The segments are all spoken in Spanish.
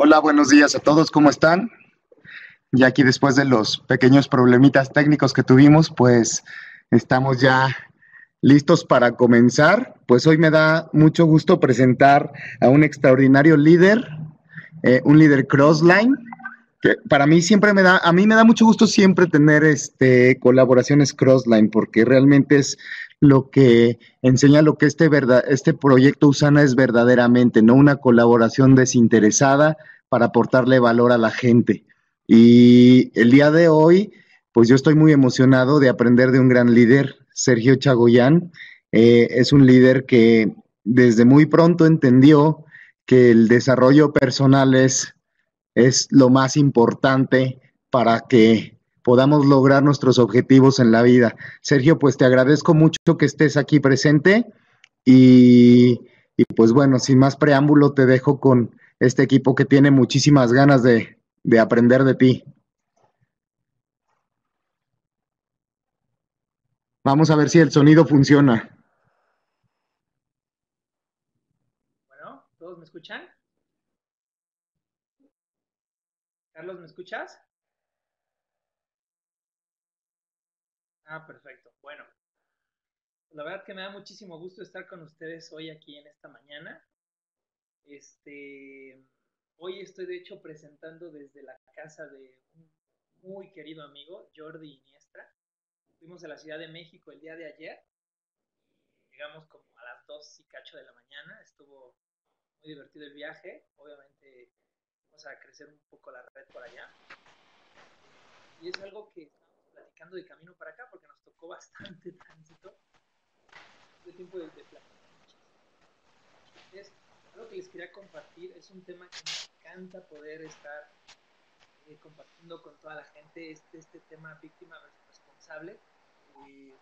Hola, buenos días a todos, ¿cómo están? Ya aquí después de los pequeños problemitas técnicos que tuvimos, pues estamos ya listos para comenzar. Pues hoy me da mucho gusto presentar a un extraordinario líder, un líder crossline, que para mí siempre a mí me da mucho gusto siempre tener colaboraciones crossline, porque realmente es lo que enseña lo que este proyecto Usana es verdaderamente, no una colaboración desinteresada para aportarle valor a la gente. Y el día de hoy, pues yo estoy muy emocionado de aprender de un gran líder, Sergio Chagoyán. Es un líder que desde muy pronto entendió que el desarrollo personal es lo más importante para que podamos lograr nuestros objetivos en la vida. Sergio, pues te agradezco mucho que estés aquí presente y pues bueno, sin más preámbulo, te dejo con este equipo que tiene muchísimas ganas de aprender de ti. Vamos a ver si el sonido funciona. Bueno, ¿todos me escuchan? Carlos, ¿me escuchas? Ah, perfecto. Bueno, la verdad que me da muchísimo gusto estar con ustedes hoy aquí en esta mañana. Este, Hoy estoy de hecho presentando desde la casa de un muy querido amigo, Jordi Iniestra. Fuimos a la Ciudad de México el día de ayer. Llegamos como a las 2 y cacho de la mañana. Estuvo muy divertido el viaje. Obviamente vamos a crecer un poco la red por allá. Y es algo que estábamos platicando de camino para acá porque nos tocó bastante tránsito. Tuve tiempo de platicar muchísimo. Entonces, algo que les quería compartir es un tema que me encanta poder estar compartiendo con toda la gente, este tema víctima versus responsable. Eh,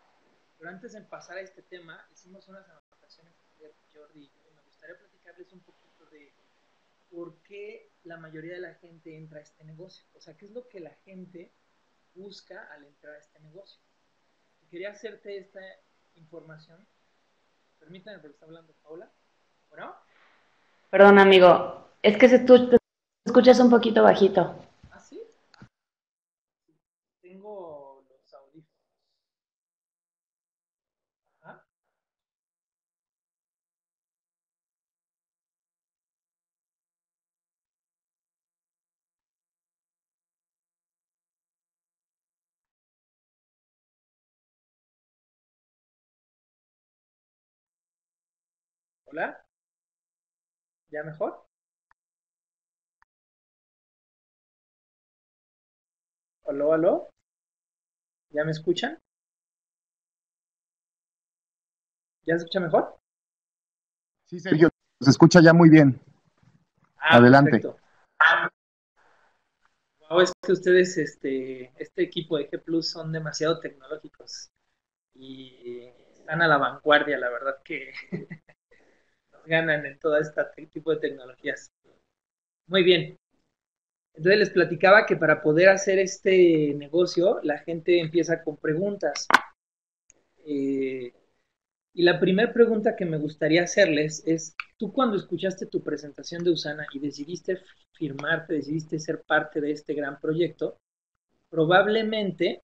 pero antes de pasar a este tema, hicimos unas anotaciones ayer, Jordi y yo, y me gustaría platicarles un poquito de por qué la mayoría de la gente entra a este negocio. O sea, qué es lo que la gente busca al entrar a este negocio. Y quería hacerte esta información. Permítanme porque está hablando Paula. Bueno, Perdón, amigo, es que te escuchas un poquito bajito. ¿ah, sí? Tengo los audífonos. Ajá. Hola, ¿ya mejor? ¿Aló, aló? ¿Ya me escuchan? ¿Ya se escucha mejor? Sí, Sergio, se escucha ya muy bien. Ah, Adelante. perfecto. Wow, es que ustedes, este equipo de G Plus son demasiado tecnológicos y están a la vanguardia, la verdad que nos ganan en todo este tipo de tecnologías. Muy bien. Entonces les platicaba que para poder hacer este negocio, la gente empieza con preguntas. Eh, y la primera pregunta que me gustaría hacerles es, tú cuando escuchaste tu presentación de Usana y decidiste firmarte, decidiste ser parte de este gran proyecto, probablemente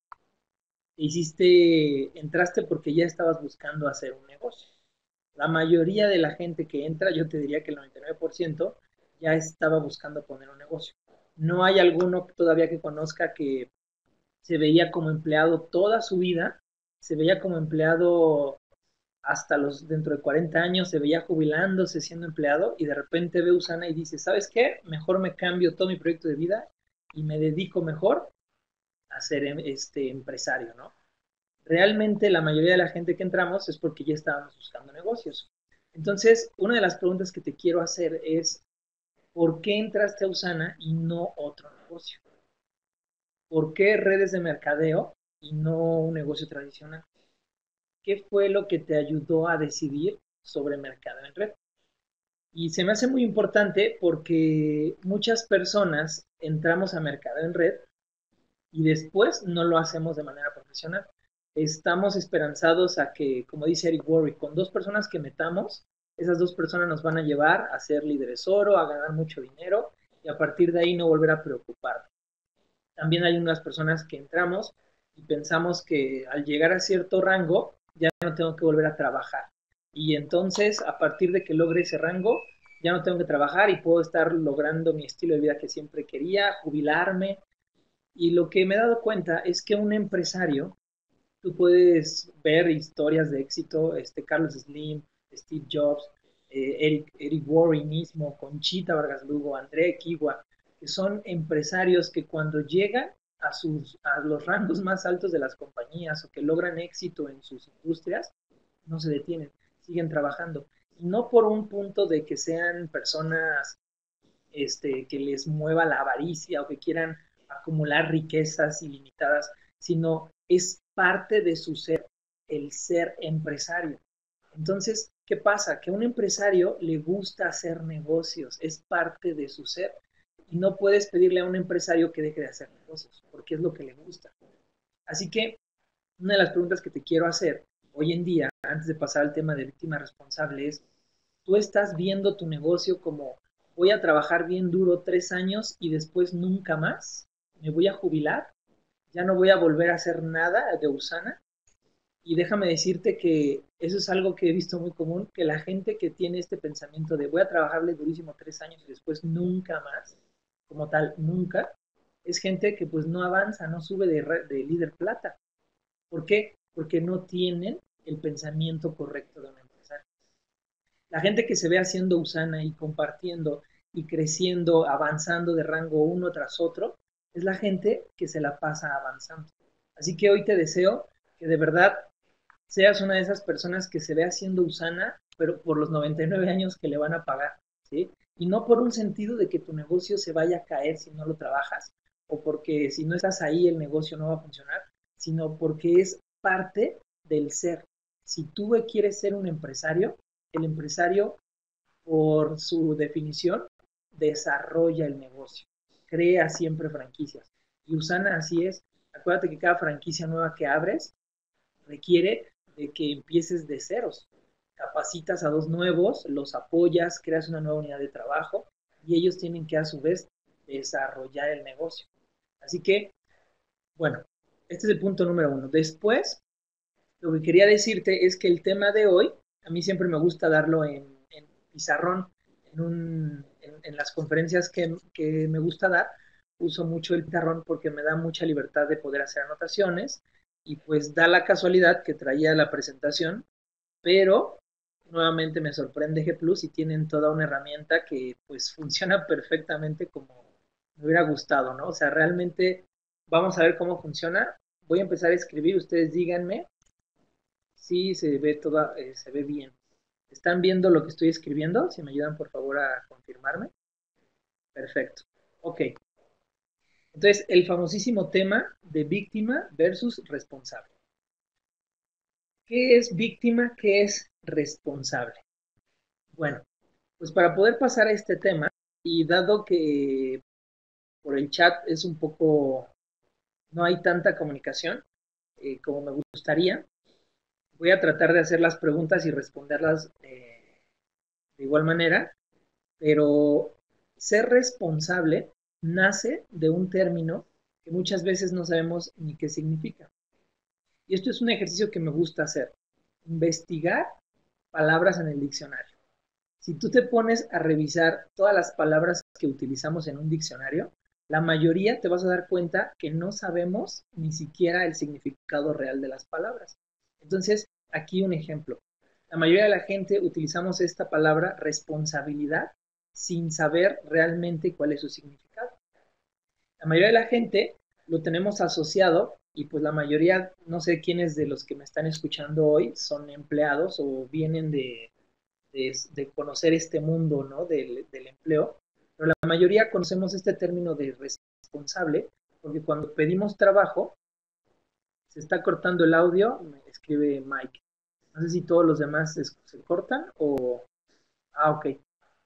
entraste porque ya estabas buscando hacer un negocio. La mayoría de la gente que entra, yo te diría que el 99% ya estaba buscando poner un negocio. No hay alguno todavía que conozca que se veía como empleado toda su vida, se veía como empleado hasta los dentro de 40 años, se veía jubilándose siendo empleado y de repente ve Usana y dice, ¿sabes qué? Mejor me cambio todo mi proyecto de vida y me dedico mejor a ser este empresario, ¿no? Realmente la mayoría de la gente que entramos es porque ya estábamos buscando negocios. Entonces, una de las preguntas que te quiero hacer es, ¿por qué entraste a Usana y no otro negocio? ¿Por qué redes de mercadeo y no un negocio tradicional? ¿Qué fue lo que te ayudó a decidir sobre mercado en red? Y se me hace muy importante porque muchas personas entramos a mercado en red y después no lo hacemos de manera profesional. Estamos esperanzados a que, como dice Eric Worre, con dos personas que metamos, esas dos personas nos van a llevar a ser líderes oro, a ganar mucho dinero y a partir de ahí no volver a preocuparme. También hay unas personas que entramos y pensamos que al llegar a cierto rango ya no tengo que volver a trabajar. Y entonces, a partir de que logre ese rango, ya no tengo que trabajar y puedo estar logrando mi estilo de vida que siempre quería, jubilarme. Y lo que me he dado cuenta es que un empresario, tú puedes ver historias de éxito, Carlos Slim, Steve Jobs, Eric Worre mismo, Conchita Vargas Lugo, André Kiwa, que son empresarios que cuando llegan a los rangos más altos de las compañías o que logran éxito en sus industrias, no se detienen, siguen trabajando. Y no por un punto de que sean personas que les mueva la avaricia o que quieran acumular riquezas ilimitadas, sino es parte de su ser, el ser empresario. Entonces, ¿qué pasa? Que a un empresario le gusta hacer negocios, es parte de su ser. Y no puedes pedirle a un empresario que deje de hacer negocios, porque es lo que le gusta. Así que una de las preguntas que te quiero hacer hoy en día, antes de pasar al tema de víctima responsable, es, ¿tú estás viendo tu negocio como voy a trabajar bien duro 3 años y después nunca más? ¿Me voy a jubilar? ¿Ya no voy a volver a hacer nada de Usana? Y déjame decirte que eso es algo que he visto muy común, que la gente que tiene este pensamiento de voy a trabajarle durísimo 3 años y después nunca más, como tal, nunca, es gente que pues no avanza, no sube de líder plata. ¿Por qué? Porque no tienen el pensamiento correcto de un empresario. La gente que se ve haciendo Usana y compartiendo y creciendo, avanzando de rango uno tras otro, es la gente que se la pasa avanzando. Así que hoy te deseo que de verdad seas una de esas personas que se ve haciendo Usana, pero por los 99 años que le van a pagar, ¿sí? Y no por un sentido de que tu negocio se vaya a caer si no lo trabajas, o porque si no estás ahí el negocio no va a funcionar, sino porque es parte del ser. Si tú quieres ser un empresario, el empresario, por su definición, desarrolla el negocio, crea siempre franquicias. Y Usana así es. Acuérdate que cada franquicia nueva que abres requiere de que empieces de ceros. Capacitas a dos nuevos, los apoyas, creas una nueva unidad de trabajo y ellos tienen que a su vez desarrollar el negocio. Así que, bueno, este es el punto número uno. Después, lo que quería decirte es que el tema de hoy, a mí siempre me gusta darlo en pizarrón, en las conferencias que me gusta dar, uso mucho el pizarrón porque me da mucha libertad de poder hacer anotaciones y pues da la casualidad que traía la presentación, pero nuevamente me sorprende G Plus y tienen toda una herramienta que pues funciona perfectamente como me hubiera gustado, ¿no? O sea, realmente vamos a ver cómo funciona. Voy a empezar a escribir, ustedes díganme si se ve toda, se ve bien. ¿Están viendo lo que estoy escribiendo? Si me ayudan por favor a confirmarme. Perfecto. Ok. Entonces, el famosísimo tema de víctima versus responsable. ¿Qué es víctima? ¿Qué es responsable? Bueno, pues para poder pasar a este tema, y dado que por el chat es un poco, no hay tanta comunicación como me gustaría, voy a tratar de hacer las preguntas y responderlas de igual manera, pero ser responsable nace de un término que muchas veces no sabemos ni qué significa. Y esto es un ejercicio que me gusta hacer, investigar palabras en el diccionario. Si tú te pones a revisar todas las palabras que utilizamos en un diccionario, la mayoría te vas a dar cuenta que no sabemos ni siquiera el significado real de las palabras. Entonces, aquí un ejemplo. La mayoría de la gente utilizamos esta palabra responsabilidad sin saber realmente cuál es su significado. La mayoría de la gente lo tenemos asociado y pues la mayoría, no sé quiénes de los que me están escuchando hoy son empleados o vienen de conocer este mundo, ¿no? Del empleo, pero la mayoría conocemos este término de responsable porque cuando pedimos trabajo, se está cortando el audio, me escribe Mike. No sé si todos los demás se cortan o... Ah, ok.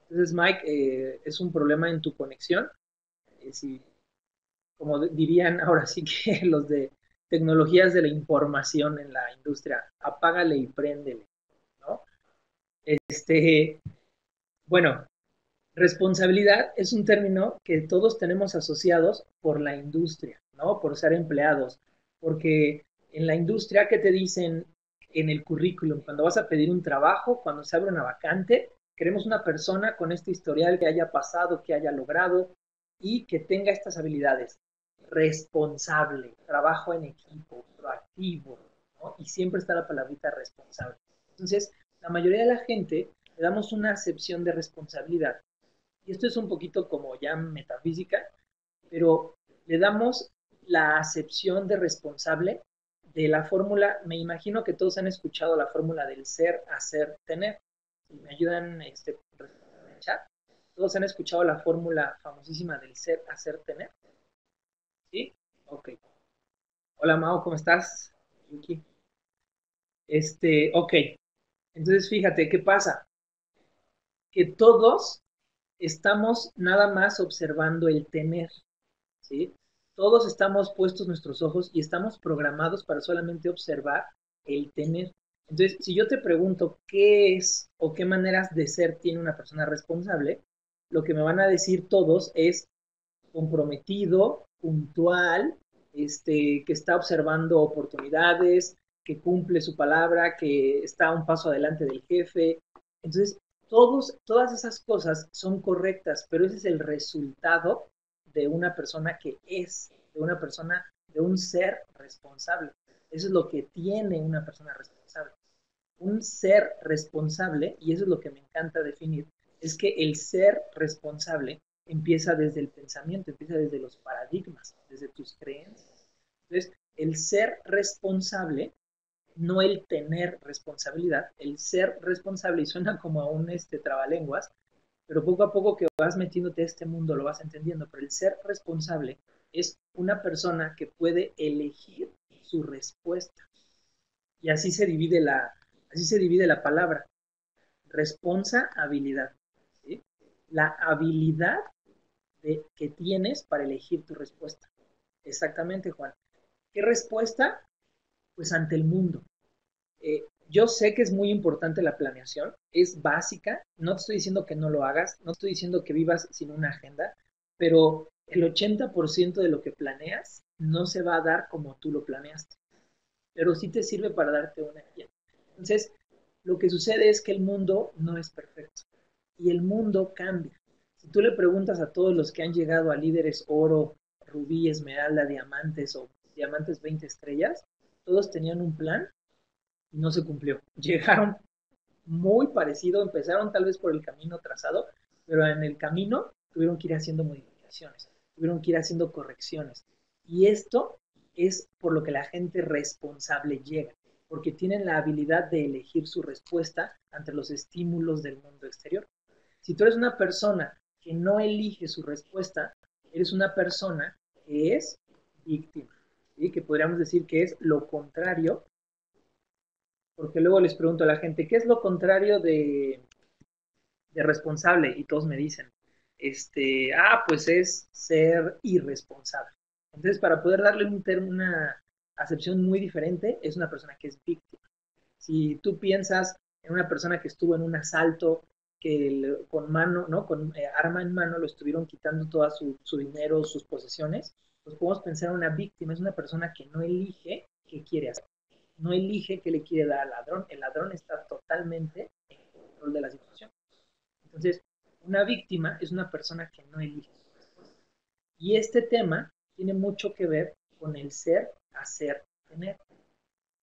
Entonces, Mike, es un problema en tu conexión. Si, como dirían ahora sí que los de tecnologías de la información en la industria, apágale y préndele, ¿no? Bueno, Responsabilidad es un término que todos tenemos asociados por la industria, ¿no? Por ser empleados, porque en la industria, ¿qué te dicen en el currículum? Cuando vas a pedir un trabajo, cuando se abre una vacante, queremos una persona con este historial que haya pasado, que haya logrado y que tenga estas habilidades. Responsable, trabajo en equipo, proactivo, ¿no? Y siempre está la palabrita responsable. Entonces, la mayoría de la gente le damos una acepción de responsabilidad y esto es un poquito como ya metafísica, pero le damos la acepción de responsable de la fórmula. Me imagino que todos han escuchado la fórmula del ser, hacer, tener. Si me ayudan en el chat. Todos han escuchado la fórmula famosísima del ser, hacer, tener. ¿Sí? Ok. Hola Mao, ¿cómo estás? Yuki. Ok. Entonces fíjate, ¿qué pasa? Que todos estamos nada más observando el tener. ¿Sí? Todos estamos puestos nuestros ojos y estamos programados para solamente observar el tener. Entonces, si yo te pregunto qué es o qué maneras de ser tiene una persona responsable, lo que me van a decir todos es comprometido, puntual, que está observando oportunidades, que cumple su palabra, que está un paso adelante del jefe. Entonces, todas esas cosas son correctas, pero ese es el resultado de una persona que es, de una persona, de un ser responsable. Eso es lo que tiene una persona responsable. Un ser responsable, y eso es lo que me encanta definir, es que el ser responsable empieza desde el pensamiento, empieza desde los paradigmas, desde tus creencias. Entonces, el ser responsable, no el tener responsabilidad, el ser responsable, y suena como a un trabalenguas, pero poco a poco que vas metiéndote a este mundo lo vas entendiendo, pero el ser responsable es una persona que puede elegir su respuesta. Y así se divide la palabra, responsabilidad, ¿sí? La habilidad que tienes para elegir tu respuesta. Exactamente, Juan. ¿Qué respuesta? Pues ante el mundo. Yo sé que es muy importante la planeación, es básica, no te estoy diciendo que no lo hagas, no estoy diciendo que vivas sin una agenda, pero el 80% de lo que planeas no se va a dar como tú lo planeaste, pero sí te sirve para darte una guía. Entonces, lo que sucede es que el mundo no es perfecto y el mundo cambia. Si tú le preguntas a todos los que han llegado a líderes oro, rubí, esmeralda, diamantes o diamantes 20 estrellas, todos tenían un plan y no se cumplió. Llegaron muy parecido, empezaron tal vez por el camino trazado, pero en el camino tuvieron que ir haciendo modificaciones, tuvieron que ir haciendo correcciones. Y esto es por lo que la gente responsable llega, porque tienen la habilidad de elegir su respuesta ante los estímulos del mundo exterior. Si tú eres una persona que no elige su respuesta, eres una persona que es víctima, ¿sí? Que podríamos decir que es lo contrario, porque luego les pregunto a la gente, ¿qué es lo contrario de responsable? Y todos me dicen, pues es ser irresponsable. Entonces, para poder darle una acepción muy diferente, es una persona que es víctima. Si tú piensas en una persona que estuvo en un asalto, que con mano, ¿no? Con arma en mano lo estuvieron quitando todo su dinero, sus posesiones, pues podemos pensar en una víctima, es una persona que no elige qué quiere hacer, no elige qué le quiere dar al ladrón, el ladrón está totalmente en control de la situación. Entonces, una víctima es una persona que no elige su respuesta. Y este tema tiene mucho que ver con el ser, hacer, tener.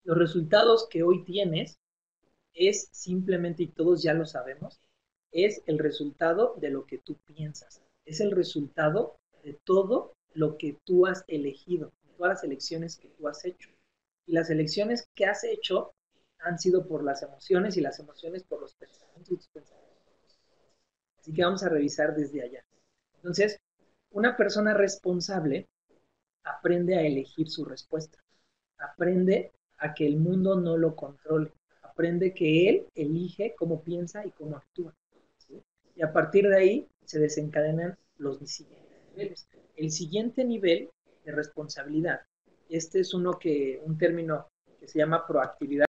Los resultados que hoy tienes es simplemente, y todos ya lo sabemos, es el resultado de lo que tú piensas. Es el resultado de todo lo que tú has elegido, de todas las elecciones que tú has hecho. Y las elecciones que has hecho han sido por las emociones y las emociones por los pensamientos y tus pensamientos. Así que vamos a revisar desde allá. Entonces, una persona responsable aprende a elegir su respuesta, aprende a que el mundo no lo controle, aprende que él elige cómo piensa y cómo actúa, ¿sí? Y a partir de ahí se desencadenan los siguientes niveles. El siguiente nivel de responsabilidad, este es un término que se llama proactividad,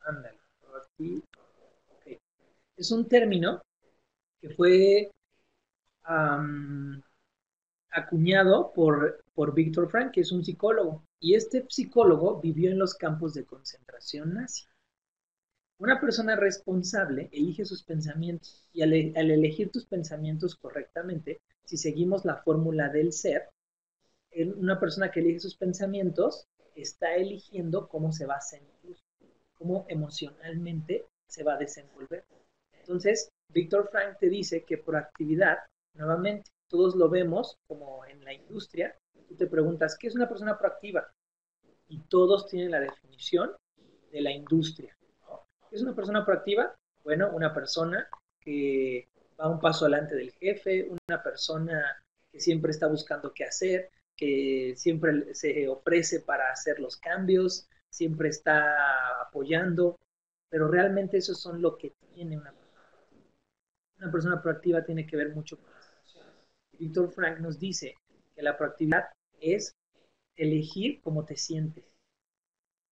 ándale, proactivo, okay. Es un término que fue um, acuñado por Viktor Frankl, que es un psicólogo. Y este psicólogo vivió en los campos de concentración nazi. Una persona responsable elige sus pensamientos y al elegir tus pensamientos correctamente, si seguimos la fórmula del ser, una persona que elige sus pensamientos está eligiendo cómo se va a sentir, cómo emocionalmente se va a desenvolver. Entonces, Viktor Frankl te dice que proactividad, nuevamente, todos lo vemos como en la industria, tú te preguntas, ¿qué es una persona proactiva? Y todos tienen la definición de la industria. ¿No? ¿Qué es una persona proactiva? Bueno, una persona que va un paso adelante del jefe, una persona que siempre está buscando qué hacer, que siempre se ofrece para hacer los cambios, siempre está apoyando, pero realmente eso son lo que tiene una persona. Una persona proactiva tiene que ver mucho con las emociones. Víctor Frank nos dice que la proactividad es elegir cómo te sientes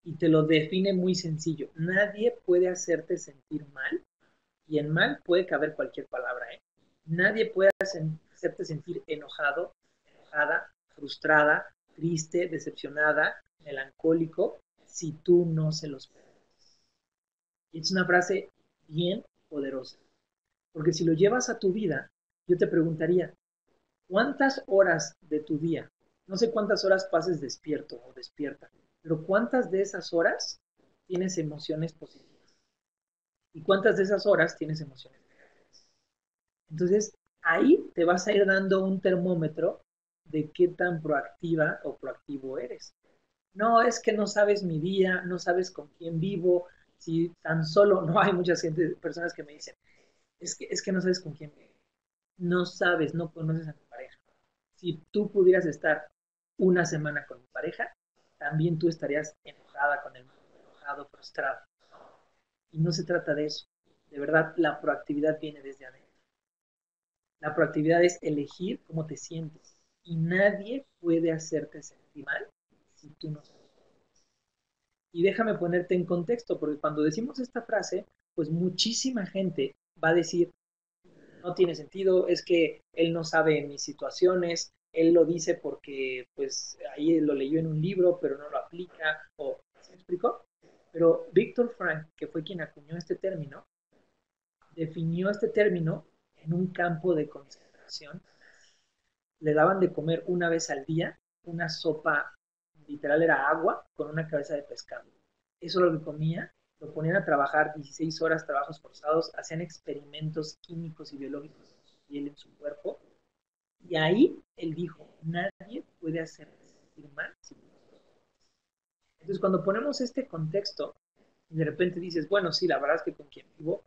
y te lo define muy sencillo. Nadie puede hacerte sentir mal y en mal puede caber cualquier palabra. Nadie puede hacerte sentir enojado, enojada, frustrada, triste, decepcionada, melancólico, si tú no se los permites. Y es una frase bien poderosa, porque si lo llevas a tu vida, yo te preguntaría, ¿cuántas horas de tu día, no sé cuántas horas pases despierto o despierta, pero cuántas de esas horas tienes emociones positivas? ¿Y cuántas de esas horas tienes emociones negativas? Entonces, ahí te vas a ir dando un termómetro de qué tan proactiva o proactivo eres. No, es que no sabes mi día, no sabes con quién vivo, si tan solo, no hay muchas personas que me dicen, es que no sabes con quién vivo, no sabes, no conoces a tu pareja. Si tú pudieras estar una semana con tu pareja, también tú estarías enojada con el mundo, enojado, frustrado. Y no se trata de eso. De verdad, la proactividad viene desde adentro. La proactividad es elegir cómo te sientes. Y nadie puede hacerte sentir mal si tú no sabes. Y déjame ponerte en contexto, porque cuando decimos esta frase, pues muchísima gente va a decir, no tiene sentido, es que él no sabe mis situaciones, él lo dice porque pues ahí lo leyó en un libro, pero no lo aplica, o ¿se me explicó? Pero Víctor Frank, que fue quien acuñó este término, definió este término en un campo de concentración. Le daban de comer una vez al día una sopa, literal era agua, con una cabeza de pescado. Eso lo que comía, lo ponían a trabajar 16 horas, trabajos forzados, hacían experimentos químicos y biológicos en su piel, en su cuerpo, y ahí él dijo, nadie puede hacerte sentir mal si tú no lo haces. Entonces, cuando ponemos este contexto, y de repente dices, bueno, sí, la verdad es que con quien vivo,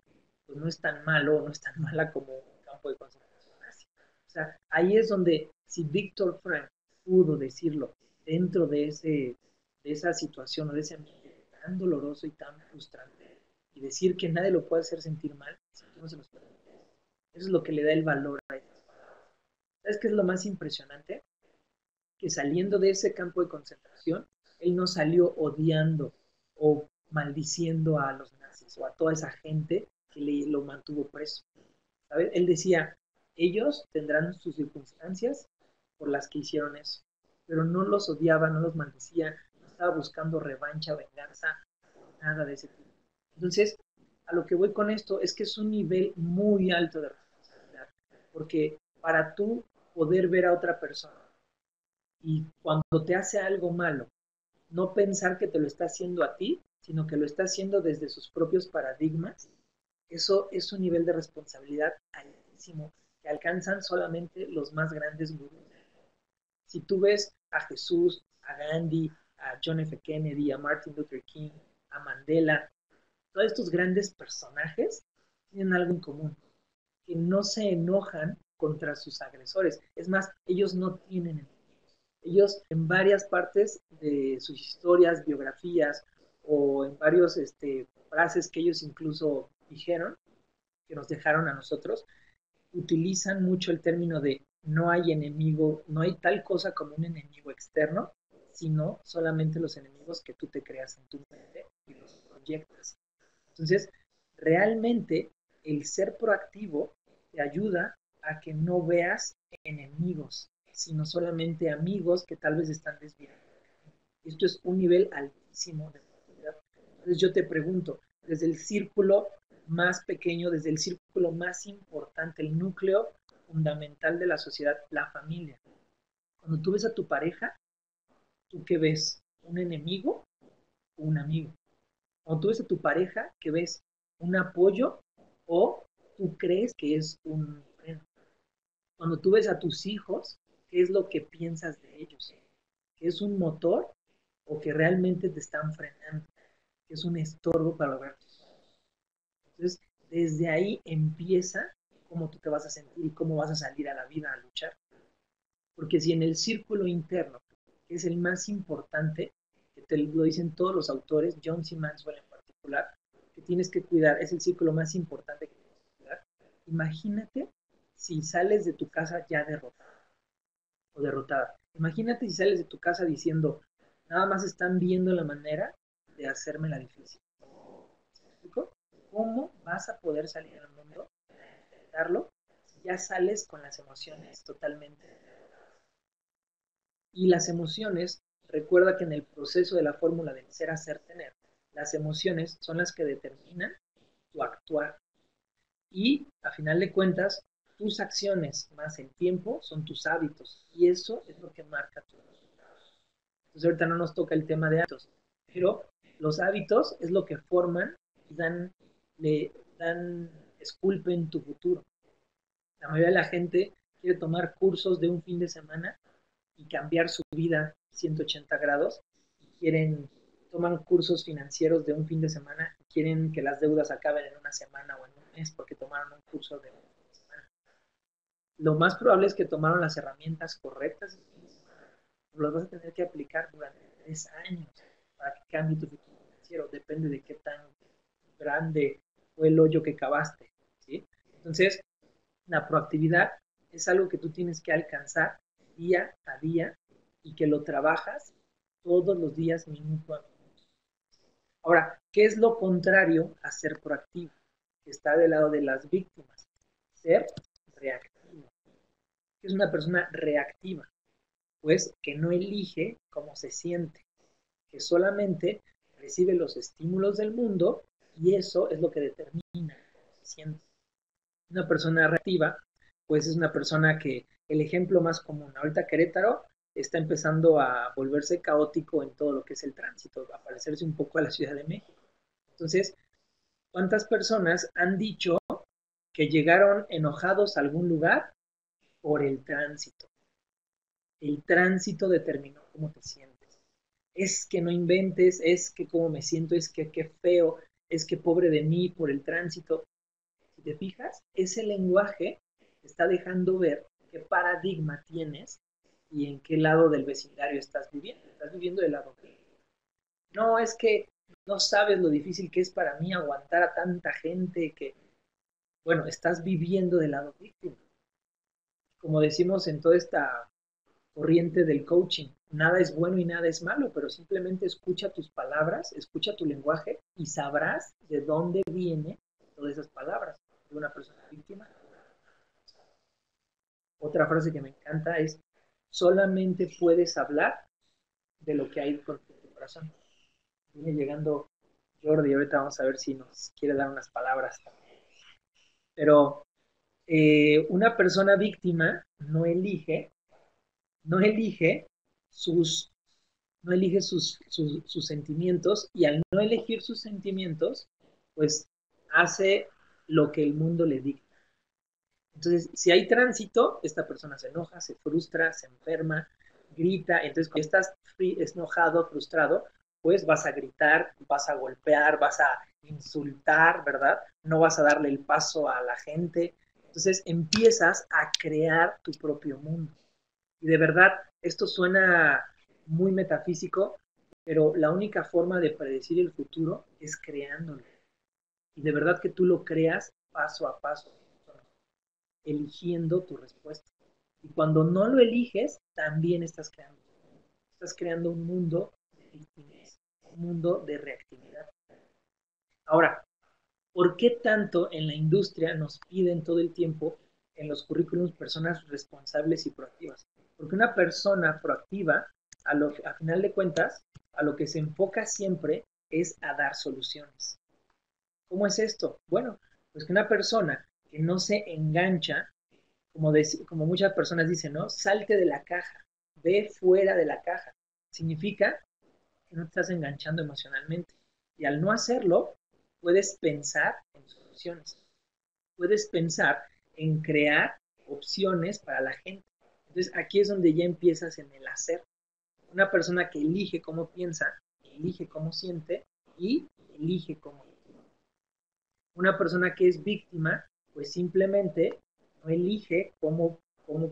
pues no es tan malo, no es tan mala como un campo de concentración nazi. O sea, ahí es donde, si Víctor Frank pudo decirlo dentro de esa situación o de ese ambiente tan doloroso y tan frustrante, y decir que nadie lo puede hacer sentir mal, si tú no se los permites, eso es lo que le da el valor a esas palabras. ¿Sabes qué es lo más impresionante? Que saliendo de ese campo de concentración, él no salió odiando o maldiciendo a los nazis o a toda esa gente que lo mantuvo preso. ¿Sabes? Él decía, ellos tendrán sus circunstancias por las que hicieron eso, pero no los odiaba, no los maldecía, no estaba buscando revancha, venganza, nada de ese tipo. Entonces, a lo que voy con esto es que es un nivel muy alto de responsabilidad, porque para tú poder ver a otra persona y cuando te hace algo malo, no pensar que te lo está haciendo a ti, sino que lo está haciendo desde sus propios paradigmas, eso es un nivel de responsabilidad altísimo que alcanzan solamente los más grandes gurús. Si tú ves a Jesús, a Gandhi, a John F. Kennedy, a Martin Luther King, a Mandela, todos estos grandes personajes tienen algo en común, que no se enojan contra sus agresores. Es más, ellos no tienen enemigos. Ellos en varias partes de sus historias, biografías o en varios frases que ellos incluso dijeron, que nos dejaron a nosotros, utilizan mucho el término de no hay enemigo, no hay tal cosa como un enemigo externo, sino solamente los enemigos que tú te creas en tu mente y los proyectas. Entonces, realmente el ser proactivo te ayuda a que no veas enemigos, sino solamente amigos que tal vez están desviando. Esto es un nivel altísimo de proactividad. Entonces yo te pregunto, desde el círculo más pequeño, desde el círculo más importante, el núcleo fundamental de la sociedad, la familia. Cuando tú ves a tu pareja, ¿tú qué ves? ¿Un enemigo o un amigo? Cuando tú ves a tu pareja, ¿qué ves? ¿Un apoyo o tú crees que es un freno? Cuando tú ves a tus hijos, ¿qué es lo que piensas de ellos? ¿Que es un motor o que realmente te están frenando? ¿Que es un estorbo para lograr tus sueños? Entonces, desde ahí empieza cómo tú te vas a sentir y cómo vas a salir a la vida a luchar. Porque si en el círculo interno, que es el más importante, que te lo dicen todos los autores, John C. Maxwell en particular, que tienes que cuidar, es el círculo más importante que tienes que cuidar. Imagínate si sales de tu casa ya derrotado o derrotada. Imagínate si sales de tu casa diciendo, nada más están viendo la manera de hacerme la difícil. ¿Me explico? ¿Cómo vas a poder salir al mundo a enfrentarlo si ya sales con las emociones totalmente derrotadas? Y las emociones, recuerda que en el proceso de la fórmula del ser, hacer, tener, las emociones son las que determinan tu actuar. Y a final de cuentas, tus acciones más el tiempo son tus hábitos. Y eso es lo que marca tus resultados. Entonces ahorita no nos toca el tema de hábitos, pero los hábitos es lo que forman y esculpen tu futuro. La mayoría de la gente quiere tomar cursos de un fin de semana y cambiar su vida 180 grados. Toman cursos financieros de un fin de semana y quieren que las deudas acaben en una semana o en un mes porque tomaron un curso de un fin de semana. Lo más probable es que tomaron las herramientas correctas el fin de semana, pero las vas a tener que aplicar durante 3 años para que cambie tu futuro financiero. Depende de qué tan grande fue el hoyo que cavaste, ¿sí? Entonces, la proactividad es algo que tú tienes que alcanzar día a día y que lo trabajas todos los días, minuto a minuto. Ahora, ¿qué es lo contrario a ser proactivo? Que está del lado de las víctimas. Ser reactivo. ¿Qué es una persona reactiva? Pues que no elige cómo se siente, que solamente recibe los estímulos del mundo y eso es lo que determina cómo se siente. Una persona reactiva, pues es una persona que, el ejemplo más común, ahorita Querétaro está empezando a volverse caótico en todo lo que es el tránsito, a parecerse un poco a la Ciudad de México. Entonces, ¿cuántas personas han dicho que llegaron enojados a algún lugar por el tránsito? El tránsito determinó cómo te sientes. Es que no inventes, es que cómo me siento, es que qué feo, es que pobre de mí por el tránsito. Si te fijas, ese lenguaje te está dejando ver qué paradigma tienes y en qué lado del vecindario estás viviendo. Estás viviendo del lado que no, es que no sabes lo difícil que es para mí aguantar a tanta gente que, bueno, estás viviendo del lado víctima. Como decimos en toda esta corriente del coaching, nada es bueno y nada es malo, pero simplemente escucha tus palabras, escucha tu lenguaje y sabrás de dónde vienen todas esas palabras. De una persona víctima. Otra frase que me encanta es, solamente puedes hablar de lo que hay con tu corazón. Viene llegando Jordi, ahorita vamos a ver si nos quiere dar unas palabras también. Pero una persona víctima no elige sus, no elige sus sentimientos y al no elegir sus sentimientos, pues hace lo que el mundo le dicta. Entonces, si hay tránsito, esta persona se enoja, se frustra, se enferma, grita. Entonces, cuando estás enojado, frustrado, pues vas a gritar, vas a golpear, vas a insultar, ¿verdad? No vas a darle el paso a la gente. Entonces, empiezas a crear tu propio mundo. Y de verdad, esto suena muy metafísico, pero la única forma de predecir el futuro es creándolo. Y de verdad que tú lo creas paso a paso, eligiendo tu respuesta. Y cuando no lo eliges, también estás creando un mundo de víctimas, un mundo de reactividad. Ahora, ¿Por qué tanto en la industria nos piden todo el tiempo en los currículums personas responsables y proactivas? Porque una persona proactiva, a final de cuentas, a lo que se enfoca siempre es a dar soluciones. ¿Cómo es esto? Bueno, pues que una persona que no se engancha, como muchas personas dicen, ¿no? Salte de la caja, ve fuera de la caja. Significa que no te estás enganchando emocionalmente. Y al no hacerlo, puedes pensar en soluciones, puedes pensar en crear opciones para la gente. Entonces aquí es donde ya empiezas en el hacer. Una persona que elige cómo piensa, elige cómo siente y elige cómo actúa. Una persona que es víctima, pues simplemente no elige cómo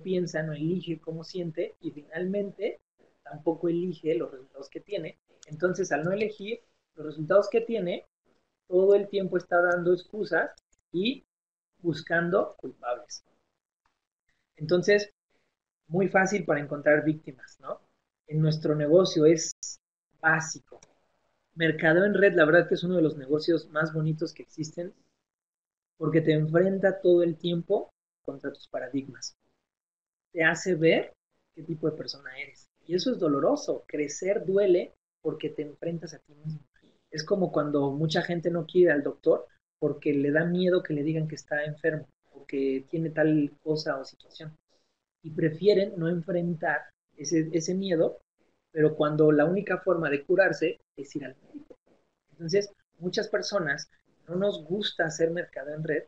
piensa, no elige cómo siente y finalmente tampoco elige los resultados que tiene. Entonces, al no elegir los resultados que tiene, todo el tiempo está dando excusas y buscando culpables. Entonces, muy fácil para encontrar víctimas, ¿no? En nuestro negocio es básico. Mercadeo en red, la verdad que es uno de los negocios más bonitos que existen porque te enfrenta todo el tiempo contra tus paradigmas. Te hace ver qué tipo de persona eres. Y eso es doloroso. Crecer duele porque te enfrentas a ti mismo. Es como cuando mucha gente no quiere ir al doctor porque le da miedo que le digan que está enfermo o que tiene tal cosa o situación. Y prefieren no enfrentar ese miedo, pero cuando la única forma de curarse es ir al médico. Entonces, muchas personas no nos gusta hacer mercado en red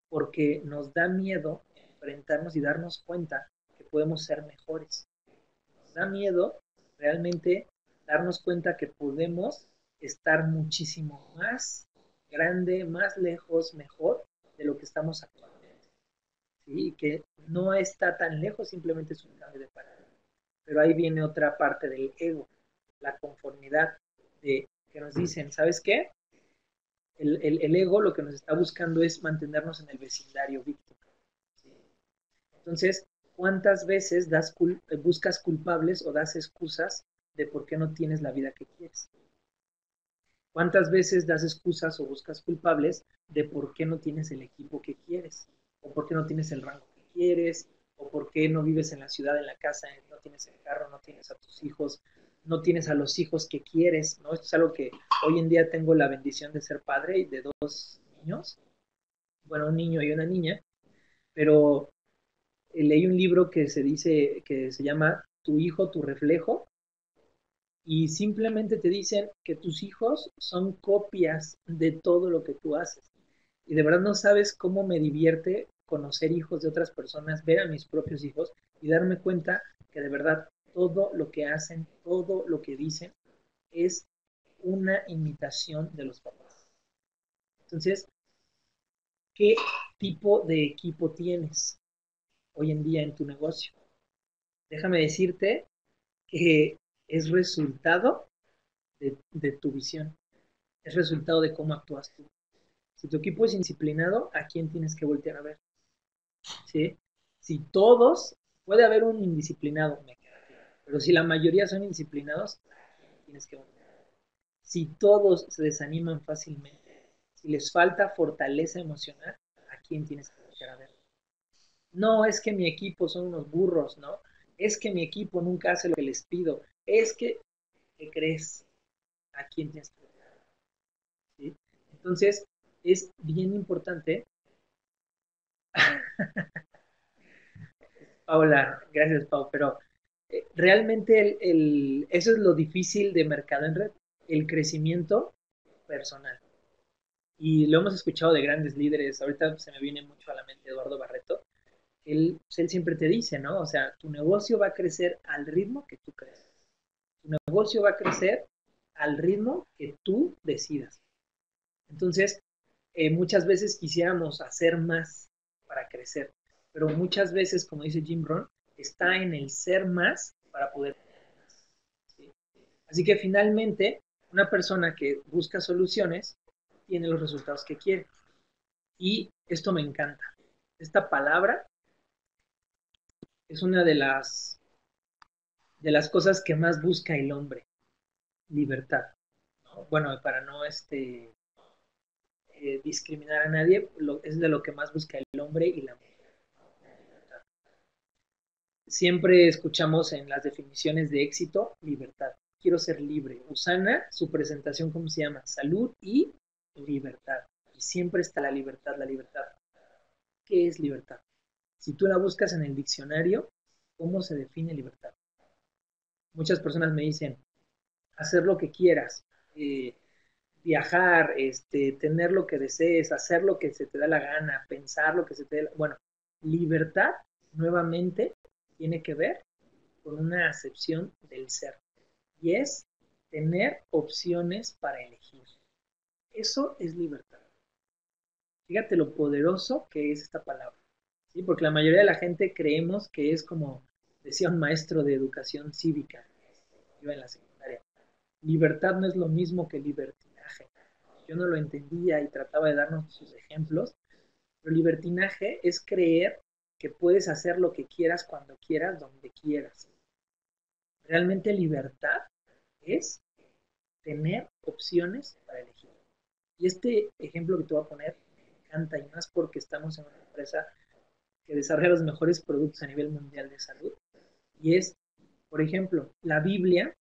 porque nos da miedo enfrentarnos y darnos cuenta que podemos ser mejores. Nos da miedo realmente darnos cuenta que podemos estar muchísimo más grande, más lejos, mejor de lo que estamos actualmente. ¿Sí? Y que no está tan lejos, simplemente es un cambio de paradigma. Pero ahí viene otra parte del ego, la conformidad de que nos dicen, ¿sabes qué? El ego lo que nos está buscando es mantenernos en el vecindario víctima. ¿Sí? Entonces, ¿cuántas veces buscas culpables o das excusas de por qué no tienes la vida que quieres? ¿Cuántas veces das excusas o buscas culpables de por qué no tienes el equipo que quieres? ¿O por qué no tienes el rango que quieres? ¿O por qué no vives en la ciudad, en la casa, no tienes el carro, no tienes a tus hijos, no tienes a los hijos que quieres? ¿No? Esto es algo que hoy en día tengo la bendición de ser padre de dos niños, bueno, un niño y una niña, pero leí un libro que se llama Tu hijo, tu reflejo, y simplemente te dicen que tus hijos son copias de todo lo que tú haces. Y de verdad no sabes cómo me divierte conocer hijos de otras personas, ver a mis propios hijos y darme cuenta que de verdad todo lo que hacen, todo lo que dicen es una imitación de los papás. Entonces, ¿qué tipo de equipo tienes hoy en día en tu negocio? Déjame decirte que es resultado de tu visión, es resultado de cómo actúas tú. Si tu equipo es indisciplinado, ¿a quién tienes que voltear a ver? ¿Sí? Si todos, puede haber un indisciplinado, pero si la mayoría son indisciplinados, ¿a quién tienes que voltear a ver? Si todos se desaniman fácilmente, si les falta fortaleza emocional, ¿a quién tienes que voltear a ver? No es que mi equipo son unos burros, ¿no? Es que mi equipo nunca hace lo que les pido. Es que, ¿qué crees? ¿A quién tienes que voltear a ver? ¿Sí? Entonces, es bien importante. Paula, gracias, Pau, pero realmente eso es lo difícil de mercado en red, el crecimiento personal. Y lo hemos escuchado de grandes líderes, ahorita se me viene mucho a la mente Eduardo Barreto, él siempre te dice, ¿no? O sea, tu negocio va a crecer al ritmo que tú crees. Tu negocio va a crecer al ritmo que tú decidas. Entonces, muchas veces quisiéramos hacer más para crecer, pero muchas veces, como dice Jim Rohn, está en el ser más para poder tener más. ¿Sí? Así que finalmente, una persona que busca soluciones tiene los resultados que quiere. Y esto me encanta. Esta palabra es una de las cosas que más busca el hombre, libertad. ¿No? Bueno, para no discriminar a nadie, es de lo que más busca el hombre y la mujer. Siempre escuchamos en las definiciones de éxito, libertad. Quiero ser libre. Usana, su presentación, ¿cómo se llama? Salud y libertad. Y siempre está la libertad, la libertad. ¿Qué es libertad? Si tú la buscas en el diccionario, ¿cómo se define libertad? Muchas personas me dicen, hacer lo que quieras, viajar, tener lo que desees, hacer lo que se te da la gana, pensar lo que se te dé la... Bueno, libertad, nuevamente, tiene que ver con una acepción del ser. Y es tener opciones para elegir. Eso es libertad. Fíjate lo poderoso que es esta palabra. ¿Sí? Porque la mayoría de la gente creemos que es como decía un maestro de educación cívica, yo en la secundaria. Libertad no es lo mismo que libertinaje. Yo no lo entendía y trataba de darnos sus ejemplos, pero libertinaje es creer que puedes hacer lo que quieras, cuando quieras, donde quieras. Realmente libertad es tener opciones para elegir. Y este ejemplo que te voy a poner me encanta, y más porque estamos en una empresa que desarrolla los mejores productos a nivel mundial de salud. Y es, por ejemplo, la Biblia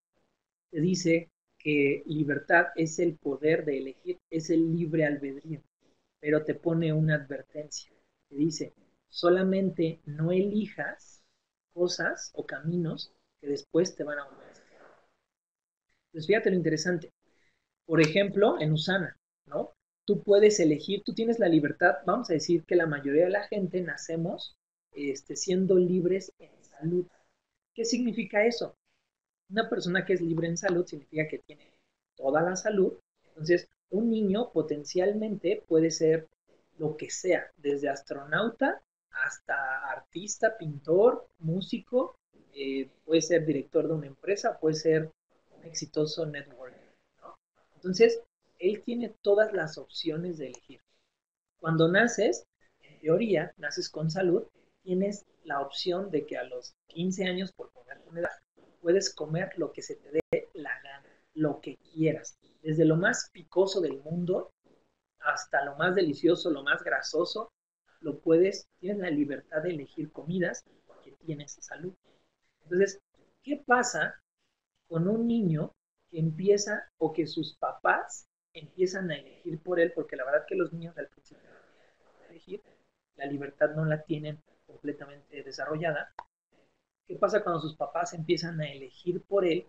te dice que libertad es el poder de elegir, es el libre albedrío, pero te pone una advertencia. Te dice, solamente no elijas cosas o caminos que después te van a volver a hacer. Entonces, fíjate lo interesante. Por ejemplo, en Usana, ¿no? Tú puedes elegir, tú tienes la libertad, vamos a decir que la mayoría de la gente nacemos siendo libres en salud. ¿Qué significa eso? Una persona que es libre en salud significa que tiene toda la salud. Entonces, un niño potencialmente puede ser lo que sea, desde astronauta hasta artista, pintor, músico, puede ser director de una empresa, puede ser un exitoso networker, ¿no? Entonces, él tiene todas las opciones de elegir. Cuando naces, en teoría, naces con salud, tienes la opción de que a los 15 años, por poner una edad, puedes comer lo que se te dé la gana, lo que quieras, desde lo más picoso del mundo hasta lo más delicioso, lo más grasoso, lo puedes, tienes la libertad de elegir comidas porque tienes salud. Entonces, ¿qué pasa con un niño que empieza o que sus papás empiezan a elegir por él? Porque la verdad que los niños al principio no tienen elegir, la libertad no la tienen completamente desarrollada. ¿Qué pasa cuando sus papás empiezan a elegir por él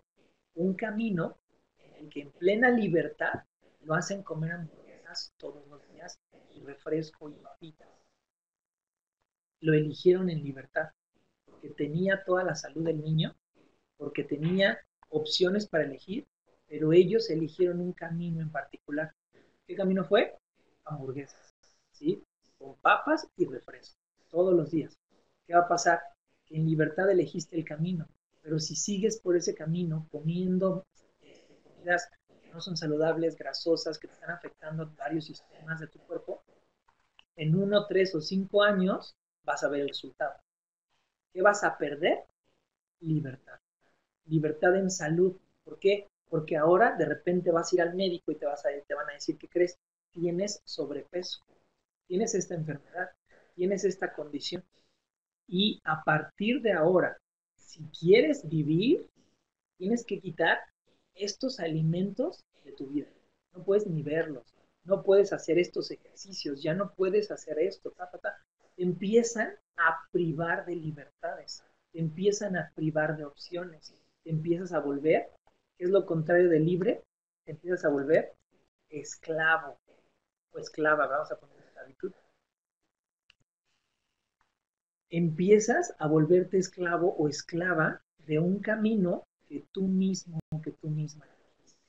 un camino en el que en plena libertad lo hacen comer hamburguesas todos los días y refresco y papitas? Lo eligieron en libertad porque tenía toda la salud del niño, porque tenía opciones para elegir, pero ellos eligieron un camino en particular. ¿Qué camino fue? Hamburguesas, ¿sí? Con papas y refresco, todos los días. ¿Qué va a pasar? Que en libertad elegiste el camino, pero si sigues por ese camino comiendo comidas que no son saludables, grasosas, que te están afectando varios sistemas de tu cuerpo, en 1, 3 o 5 años vas a ver el resultado. ¿Qué vas a perder? Libertad. Libertad en salud. ¿Por qué? Porque ahora de repente vas a ir al médico y te van a decir, ¿qué crees? Tienes sobrepeso, tienes esta enfermedad, tienes esta condición. Y a partir de ahora, si quieres vivir, tienes que quitar estos alimentos de tu vida. No puedes ni verlos, no puedes hacer estos ejercicios, ya no puedes hacer esto, Te empiezan a privar de libertades, te empiezan a privar de opciones, te empiezas a volver, ¿qué es lo contrario de libre? Te empiezas a volver esclavo o esclava, vamos a poner esclavitud. Empiezas a volverte esclavo o esclava de un camino que tú mismo, que tú misma elegiste.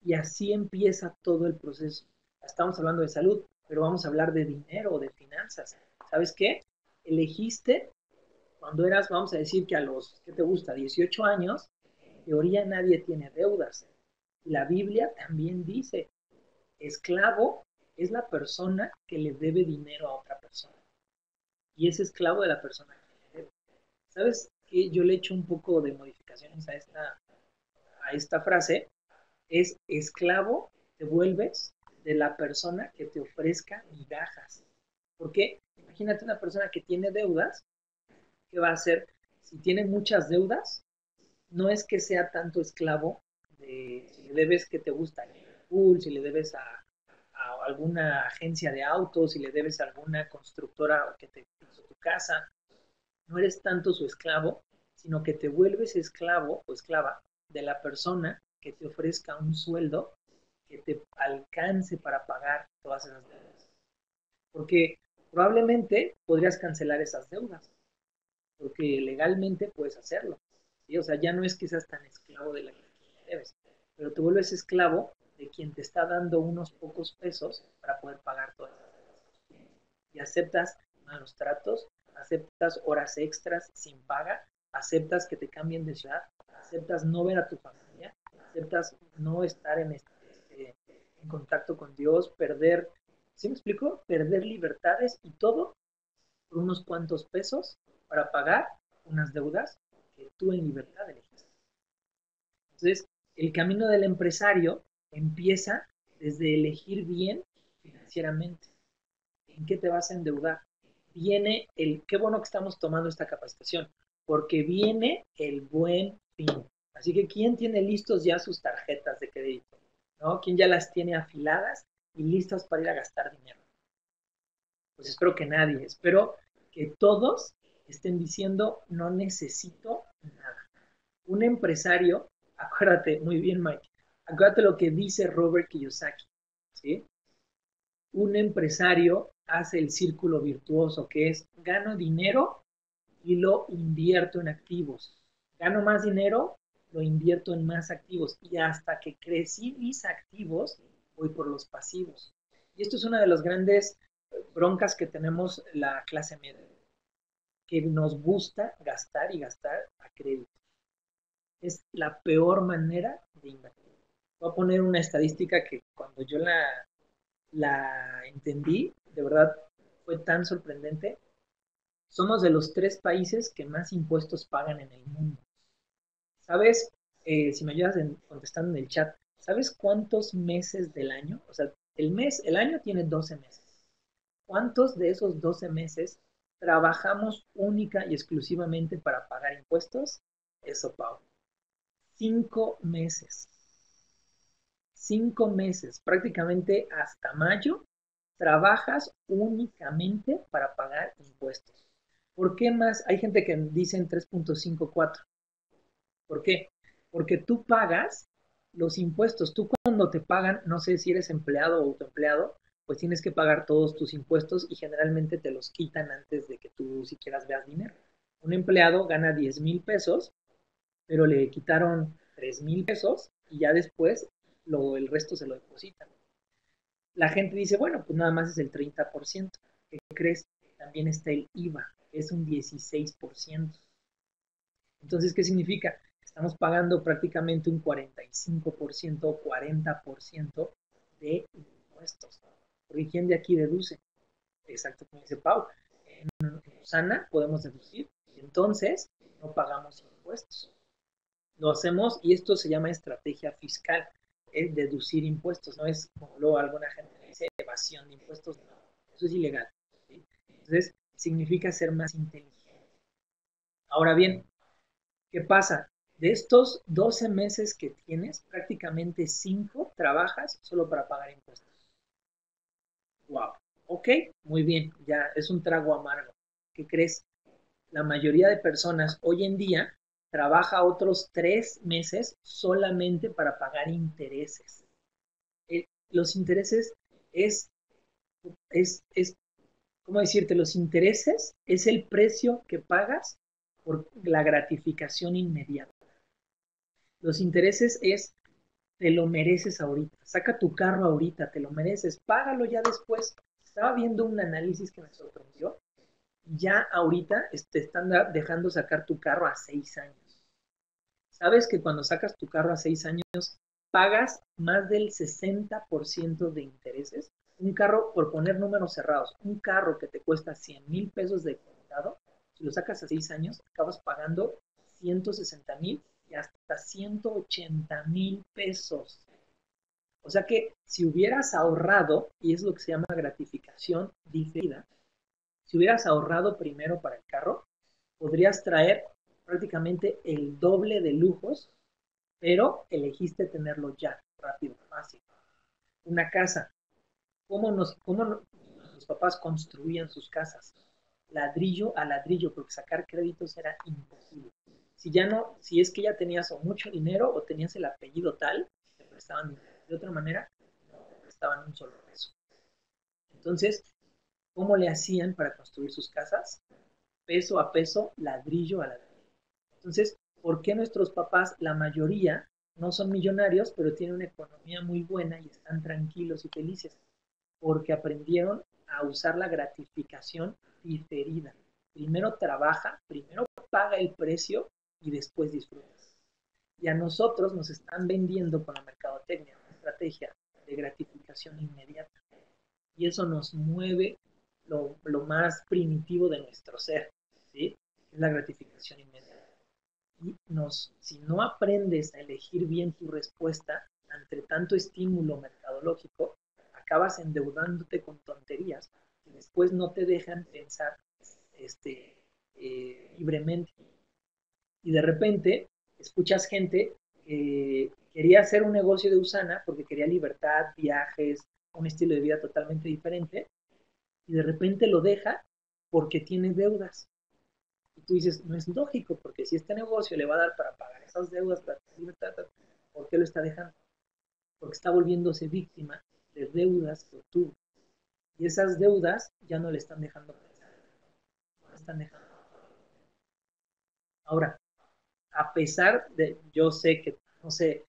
Y así empieza todo el proceso. Estamos hablando de salud, pero vamos a hablar de dinero o de finanzas. ¿Sabes qué? Elegiste cuando eras, vamos a decir que a los, ¿qué te gusta? 18 años, en teoría nadie tiene deudas. Y la Biblia también dice, esclavo es la persona que le debe dinero a otra persona. Y es esclavo de la persona que le debe. ¿Sabes qué? Yo le echo un poco de modificaciones a esta frase. Es esclavo, te vuelves de la persona que te ofrezca migajas. ¿Por qué? Imagínate una persona que tiene deudas, ¿qué va a hacer? Si tiene muchas deudas, no es que sea tanto esclavo de si le debes que te gusta Liverpool, si le debes a alguna agencia de autos, si le debes a alguna constructora que te hizo tu casa, no eres tanto su esclavo, sino que te vuelves esclavo o esclava de la persona que te ofrezca un sueldo que te alcance para pagar todas esas deudas. Porque probablemente podrías cancelar esas deudas, porque legalmente puedes hacerlo. ¿Sí? O sea, ya no es que seas tan esclavo de la que debes, pero te vuelves esclavo de quien te está dando unos pocos pesos para poder pagar todas esas deudas. Y aceptas malos tratos, aceptas horas extras sin paga, aceptas que te cambien de ciudad, aceptas no ver a tu familia, aceptas no estar en contacto con Dios, perder, ¿sí me explico? Perder libertades y todo por unos cuantos pesos para pagar unas deudas que tú en libertad elegiste. Entonces, el camino del empresario empieza desde elegir bien financieramente. ¿En qué te vas a endeudar? Viene qué bueno que estamos tomando esta capacitación, porque viene el buen fin. Así que, ¿quién tiene listos ya sus tarjetas de crédito? ¿No? ¿Quién ya las tiene afiladas y listas para ir a gastar dinero? Pues espero que nadie, espero que todos estén diciendo no necesito nada. Un empresario, acuérdate muy bien, Mike, acuérdate lo que dice Robert Kiyosaki, ¿sí? Un empresario hace el círculo virtuoso, que es gano dinero y lo invierto en activos. Gano más dinero, lo invierto en más activos y hasta que crecí mis activos, voy por los pasivos. Y esto es una de las grandes broncas que tenemos la clase media, que nos gusta gastar y gastar a crédito. Es la peor manera de invertir. Voy a poner una estadística que cuando yo la entendí, de verdad fue tan sorprendente. Somos de los 3 países que más impuestos pagan en el mundo. ¿Sabes? Si me ayudas contestando en el chat, ¿sabes cuántos meses del año? O sea, el año tiene 12 meses. ¿Cuántos de esos 12 meses trabajamos única y exclusivamente para pagar impuestos? Eso, Pau. 5 meses. 5 meses, prácticamente hasta mayo, trabajas únicamente para pagar impuestos. ¿Por qué más? Hay gente que dice en 3.54. ¿Por qué? Porque tú pagas los impuestos. Tú cuando te pagan, no sé si eres empleado o autoempleado, pues tienes que pagar todos tus impuestos y generalmente te los quitan antes de que tú siquiera veas dinero. Un empleado gana 10,000 pesos, pero le quitaron 3,000 pesos y ya después el resto se lo depositan. La gente dice, bueno, pues nada más es el 30%. ¿Qué crees? También está el IVA, que es un 16%. Entonces, ¿qué significa? Estamos pagando prácticamente un 45% o 40% de impuestos. Porque ¿quién de aquí deduce? Exacto, como dice Pau. En Usana podemos deducir. Entonces, no pagamos impuestos. Lo hacemos y esto se llama estrategia fiscal, es deducir impuestos, no es como luego alguna gente le dice evasión de impuestos, no, eso es ilegal. ¿Sí? Entonces, significa ser más inteligente. Ahora bien, ¿qué pasa? De estos 12 meses que tienes, prácticamente 5 trabajas solo para pagar impuestos. Wow, ok, muy bien, ya es un trago amargo. ¿Qué crees? La mayoría de personas hoy en día trabaja otros 3 meses solamente para pagar intereses. Los intereses es, ¿cómo decirte? Los intereses es el precio que pagas por la gratificación inmediata. Los intereses te lo mereces ahorita. Saca tu carro ahorita, te lo mereces, págalo ya después. Estaba viendo un análisis que me sorprendió. Ya ahorita te están dejando sacar tu carro a 6 años. ¿Sabes que cuando sacas tu carro a 6 años pagas más del 60% de intereses? Un carro, por poner números cerrados, un carro que te cuesta 100,000 pesos de contado, si lo sacas a 6 años, acabas pagando 160,000 y hasta 180,000 pesos. O sea que si hubieras ahorrado, y es lo que se llama gratificación diferida, si hubieras ahorrado primero para el carro, podrías traer prácticamente el doble de lujos, pero elegiste tenerlo ya, rápido, fácil. Una casa. ¿Cómo los papás construían sus casas? Ladrillo a ladrillo, porque sacar créditos era imposible. Si ya no, si es que ya tenías o mucho dinero o tenías el apellido tal, te prestaban dinero. De otra manera, no te prestaban un solo peso. Entonces, ¿cómo le hacían para construir sus casas? Peso a peso, ladrillo a ladrillo. Entonces, ¿por qué nuestros papás, la mayoría, no son millonarios, pero tienen una economía muy buena y están tranquilos y felices? Porque aprendieron a usar la gratificación diferida. Primero trabaja, primero paga el precio y después disfrutas. Y a nosotros nos están vendiendo con la mercadotecnia una estrategia de gratificación inmediata. Y eso nos mueve lo más primitivo de nuestro ser, ¿sí? Es la gratificación inmediata. Y si no aprendes a elegir bien tu respuesta ante tanto estímulo mercadológico, acabas endeudándote con tonterías que después no te dejan pensar libremente. Y de repente escuchas gente que quería hacer un negocio de Usana porque quería libertad, viajes, un estilo de vida totalmente diferente, y de repente lo deja porque tiene deudas. Y tú dices, no es lógico, porque si este negocio le va a dar para pagar esas deudas, para libertad, ¿por qué lo está dejando? Porque está volviéndose víctima de deudas que obtuvo. Y esas deudas ya no le están dejando pensar, no le están dejando. Ahora, a pesar de, yo sé que, no sé,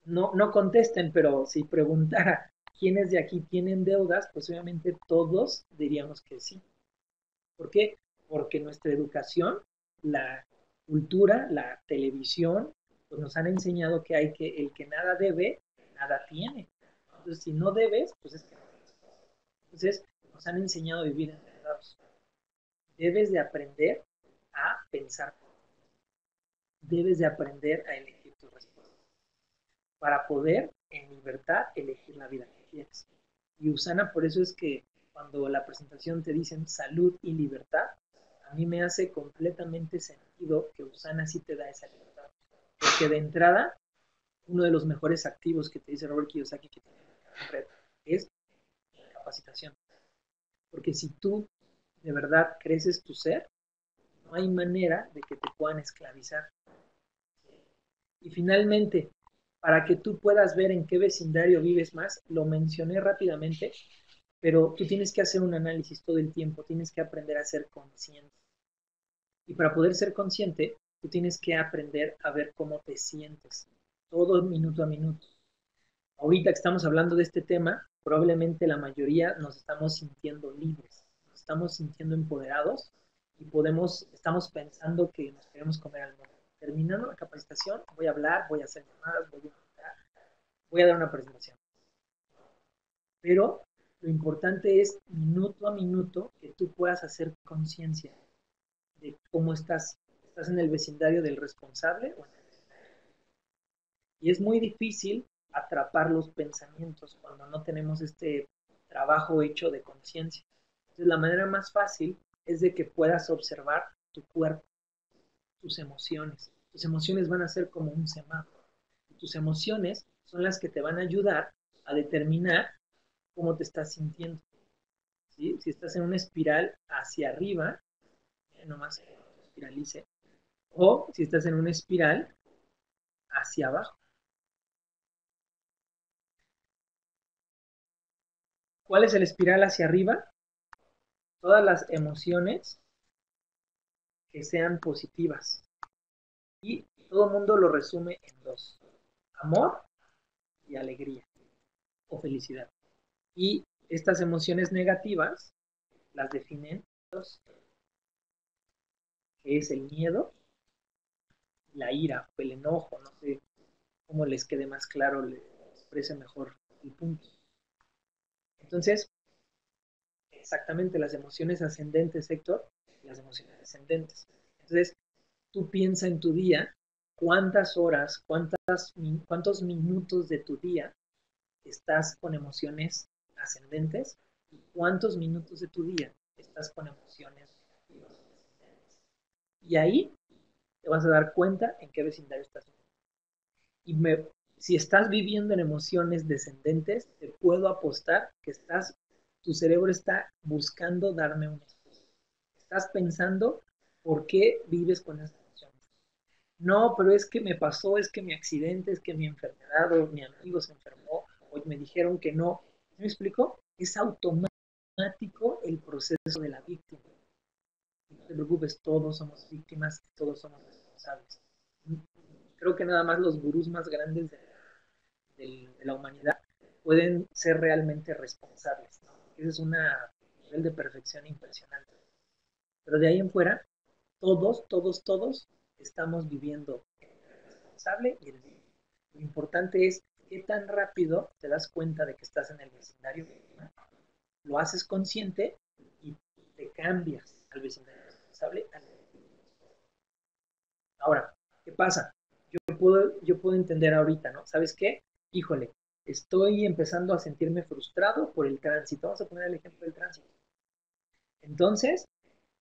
no contesten, pero si preguntara quiénes de aquí tienen deudas, pues obviamente todos diríamos que sí. ¿Por qué? Porque nuestra educación, la cultura, la televisión, pues nos han enseñado que hay que, el que nada debe, nada tiene. Entonces, si no debes, pues es que no tienes cosas. Entonces, nos han enseñado a vivir enredados. Debes de aprender a pensar. Debes de aprender a elegir tus respuestas para poder, en libertad, elegir la vida que quieres. Y Usana, por eso es que cuando la presentación te dicen salud y libertad, a mí me hace completamente sentido que Usana sí te da esa libertad. Porque de entrada, uno de los mejores activos que te dice Robert Kiyosaki que tiene en red es la capacitación. Porque si tú de verdad creces tu ser, no hay manera de que te puedan esclavizar. Y finalmente, para que tú puedas ver en qué vecindario vives más, lo mencioné rápidamente, pero tú tienes que hacer un análisis todo el tiempo, tienes que aprender a ser consciente. Y para poder ser consciente, tú tienes que aprender a ver cómo te sientes, todo minuto a minuto. Ahorita que estamos hablando de este tema, probablemente la mayoría nos estamos sintiendo libres, nos estamos sintiendo empoderados y estamos pensando que nos queremos comer al mundo. Terminando la capacitación, voy a hablar, voy a hacer llamadas, voy a dar una presentación. Pero lo importante es minuto a minuto que tú puedas hacer conciencia de cómo estás. ¿Estás en el vecindario del responsable o en el vecindario? Y es muy difícil atrapar los pensamientos cuando no tenemos este trabajo hecho de conciencia. Entonces, la manera más fácil es de que puedas observar tu cuerpo, tus emociones. Tus emociones van a ser como un semáforo. Tus emociones son las que te van a ayudar a determinar cómo te estás sintiendo. ¿Sí? Si estás en una espiral hacia arriba, nomás que espiralice, o si estás en una espiral hacia abajo. ¿Cuál es el espiral hacia arriba? Todas las emociones que sean positivas. Y todo el mundo lo resume en dos: amor y alegría o felicidad. Y estas emociones negativas las definen dos, que es el miedo, la ira o el enojo, no sé cómo les quede más claro, les exprese mejor el punto. Entonces, exactamente las emociones ascendentes, Héctor, y las emociones descendentes. Entonces, tú piensa en tu día, cuántas horas, cuántos minutos de tu día estás con emociones ascendentes y cuántos minutos de tu día estás con emociones descendentes. Y ahí te vas a dar cuenta en qué vecindario estás viviendo. Si estás viviendo en emociones descendentes, te puedo apostar que tu cerebro está buscando darme una excusa. Estás pensando por qué vives con esas emociones. No, pero es que me pasó, es que mi accidente, es que mi enfermedad, o mi amigo se enfermó, o me dijeron que no. ¿Me explico? Es automático el proceso de la víctima. No te preocupes, todos somos víctimas, todos somos responsables. Creo que nada más los gurús más grandes de la humanidad pueden ser realmente responsables, ¿no? Ese es un nivel de perfección impresionante. Pero de ahí en fuera, todos estamos viviendo el responsable y el víctima. Lo importante es qué tan rápido te das cuenta de que estás en el vecindario víctima, lo haces consciente y te cambias al vecindario responsable. Ahora, ¿qué pasa? Yo puedo entender ahorita, ¿no? ¿Sabes qué? Híjole, estoy empezando a sentirme frustrado por el tránsito. Vamos a poner el ejemplo del tránsito. Entonces,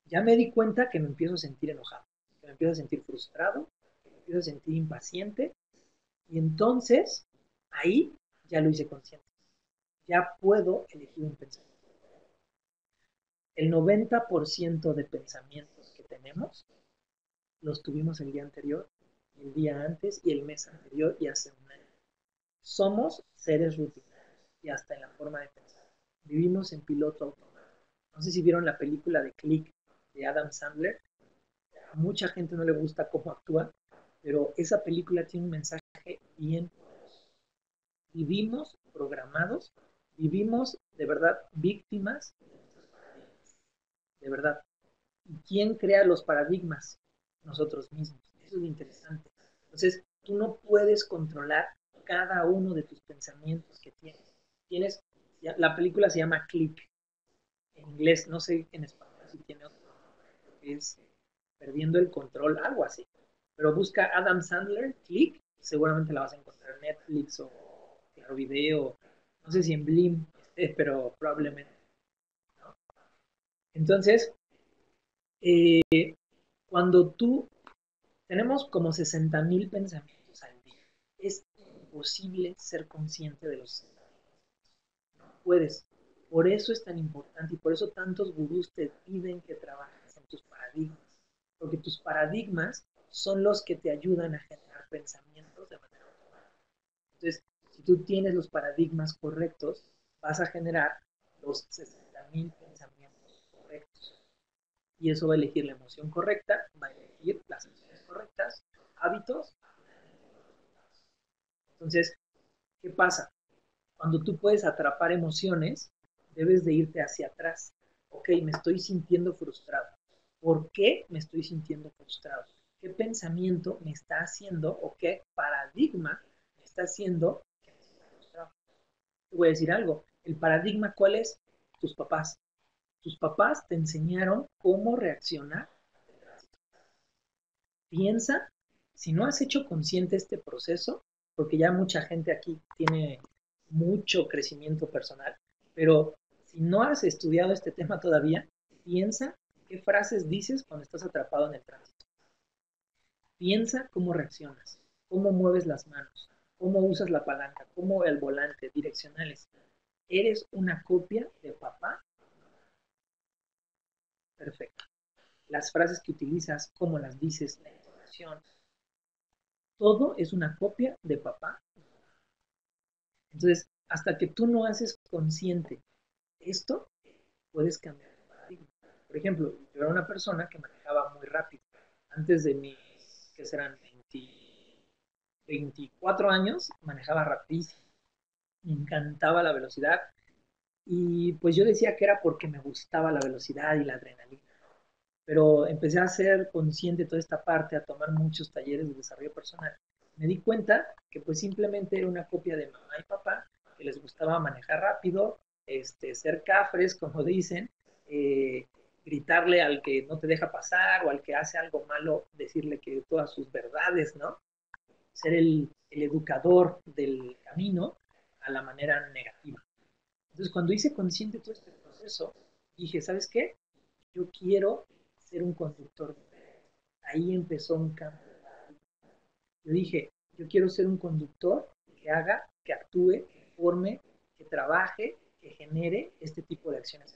ya me di cuenta que me empiezo a sentir enojado, que me empiezo a sentir frustrado, que me empiezo a sentir impaciente. Y entonces, ahí ya lo hice consciente. Ya puedo elegir un pensamiento. El 90% de pensamientos que tenemos los tuvimos el día anterior, el día antes y el mes anterior y hace un año. Somos seres rutinarios y hasta en la forma de pensar. Vivimos en piloto automático. No sé si vieron la película de Click de Adam Sandler. A mucha gente no le gusta cómo actúa, pero esa película tiene un mensaje bien poderoso. Vivimos programados, vivimos de verdad víctimas de nuestros paradigmas. De verdad. ¿Y quién crea los paradigmas? Nosotros mismos. Eso es lo interesante. Entonces, tú no puedes controlar cada uno de tus pensamientos que tienes. La película se llama Click. En inglés, no sé en español si tiene otro nombre. Es Perdiendo el Control, algo así. Pero busca Adam Sandler, Click, seguramente la vas a encontrar en Netflix o Claro Video. No sé si en Blim, pero probablemente, ¿no? Entonces, eh, cuando tenemos como 60,000 pensamientos al día, es imposible ser consciente de los 60,000. No puedes. Por eso es tan importante y por eso tantos gurús te piden que trabajes en tus paradigmas. Porque tus paradigmas son los que te ayudan a generar pensamientos de manera automática. Entonces, si tú tienes los paradigmas correctos, vas a generar los 60,000 pensamientos correctos. Y eso va a elegir la emoción correcta, va a elegir las acciones correctas, hábitos. Entonces, ¿qué pasa? Cuando tú puedes atrapar emociones, debes de irte hacia atrás. Ok, me estoy sintiendo frustrado. ¿Por qué me estoy sintiendo frustrado? ¿Qué pensamiento me está haciendo o qué paradigma me está haciendo que me sienta frustrado? Te voy a decir algo. ¿El paradigma cuál es? Tus papás. Tus papás te enseñaron cómo reaccionar. Piensa, si no has hecho consciente este proceso, porque ya mucha gente aquí tiene mucho crecimiento personal, pero si no has estudiado este tema todavía, piensa qué frases dices cuando estás atrapado en el tránsito. Piensa cómo reaccionas, cómo mueves las manos, cómo usas la palanca, cómo el volante, direccionales. ¿Eres una copia de papá? Perfecto. Las frases que utilizas, cómo las dices, la entonación, todo es una copia de papá. Entonces, hasta que tú no haces consciente esto, puedes cambiar de paradigma. Por ejemplo, yo era una persona que manejaba muy rápido. Antes de mis, que serán 24 años, manejaba rapidísimo. Me encantaba la velocidad. Y pues yo decía que era porque me gustaba la velocidad y la adrenalina. Pero empecé a ser consciente de toda esta parte, a tomar muchos talleres de desarrollo personal. Me di cuenta que pues simplemente era una copia de mamá y papá, que les gustaba manejar rápido, ser cafres, como dicen, eh, gritarle al que no te deja pasar o al que hace algo malo, decirle que todas sus verdades, ¿no? Ser el educador del camino, a la manera negativa. Entonces, cuando hice consciente todo este proceso, dije, ¿sabes qué? Yo quiero ser un conductor. Ahí empezó un cambio. Yo dije, yo quiero ser un conductor que haga, que actúe, que forme, que trabaje, que genere este tipo de acciones.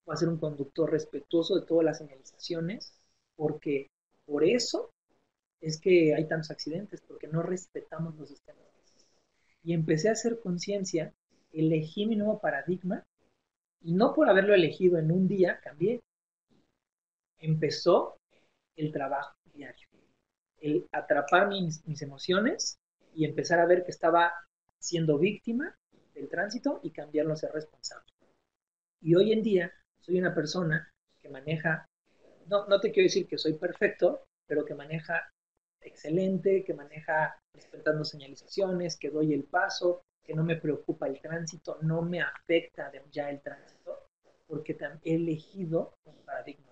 Voy a ser un conductor respetuoso de todas las señalizaciones, porque por eso es que hay tantos accidentes, porque no respetamos los sistemas. Y empecé a hacer conciencia, elegí mi nuevo paradigma, y no por haberlo elegido en un día, cambié. Empezó el trabajo diario, el atrapar mis emociones y empezar a ver que estaba siendo víctima del tránsito y cambiarlo a ser responsable. Y hoy en día soy una persona que maneja, no te quiero decir que soy perfecto, pero que maneja excelente, que maneja respetando señalizaciones, que doy el paso, que no me preocupa el tránsito, no me afecta ya el tránsito, porque he elegido un paradigma.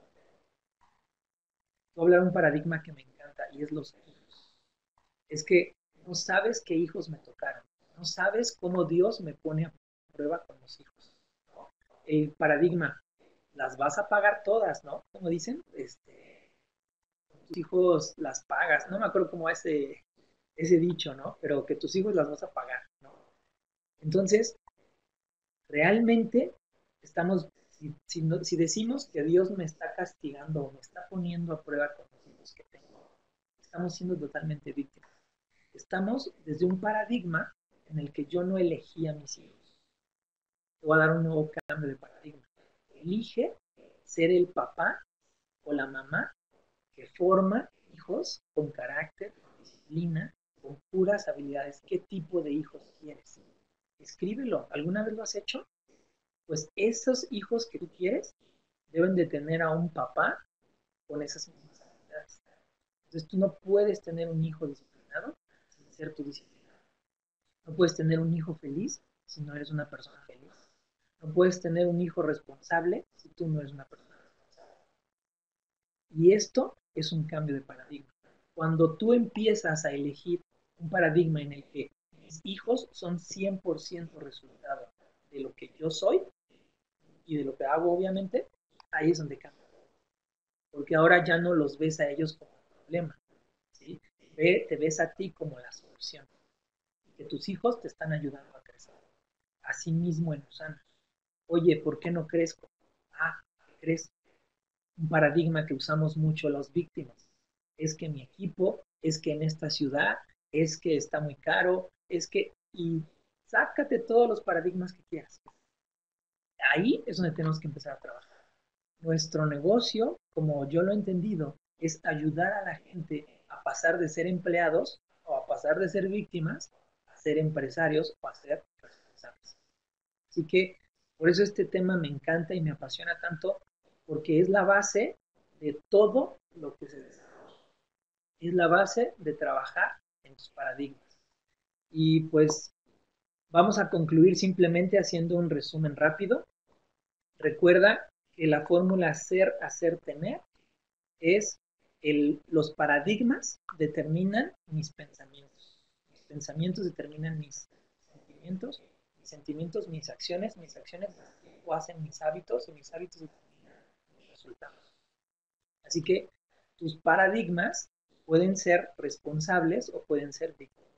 Voy a hablar de un paradigma que me encanta y es los hijos. Es que no sabes qué hijos me tocaron, no sabes cómo Dios me pone a prueba con los hijos. ¿No? El paradigma, las vas a pagar todas, ¿no? Como dicen, tus hijos las pagas, no me acuerdo cómo ese dicho, ¿no? Pero que tus hijos las vas a pagar, ¿no? Entonces, realmente estamos, si decimos que Dios me está castigando o me está poniendo a prueba con los hijos que tengo, estamos siendo totalmente víctimas. Estamos desde un paradigma en el que yo no elegí a mis hijos. Te voy a dar un nuevo cambio de paradigma. Elige ser el papá o la mamá que forma hijos con carácter, con disciplina, con puras habilidades. ¿Qué tipo de hijos quieres? Escríbelo. ¿Alguna vez lo has hecho? Pues esos hijos que tú quieres deben de tener a un papá con esas mismas habilidades. Entonces tú no puedes tener un hijo disciplinado sin ser tu disciplinado. No puedes tener un hijo feliz si no eres una persona feliz. No puedes tener un hijo responsable si tú no eres una persona responsable. Y esto es un cambio de paradigma. Cuando tú empiezas a elegir un paradigma en el que mis hijos son 100% resultado de lo que yo soy y de lo que hago, obviamente, ahí es donde cambia. Porque ahora ya no los ves a ellos como un problema, ¿sí? Te ves a ti como la solución. Y que tus hijos te están ayudando a crecer. Así mismo en los años. Oye, ¿por qué no crezco? Ah, ¿qué crees? Un paradigma que usamos mucho las víctimas. Es que mi equipo, es que en esta ciudad, es que está muy caro, es que... Y sácate todos los paradigmas que quieras. Ahí es donde tenemos que empezar a trabajar. Nuestro negocio, como yo lo he entendido, es ayudar a la gente a pasar de ser empleados o a pasar de ser víctimas a ser empresarios o a ser responsables. Así que por eso este tema me encanta y me apasiona tanto, porque es la base de todo lo que se desarrolla. Es la base de trabajar en tus paradigmas. Y pues vamos a concluir simplemente haciendo un resumen rápido. Recuerda que la fórmula ser, hacer, tener es los paradigmas determinan mis pensamientos. Mis pensamientos determinan mis sentimientos, mis acciones o hacen mis hábitos y mis hábitos determinan mis resultados. Así que tus paradigmas pueden ser responsables o pueden ser víctimas.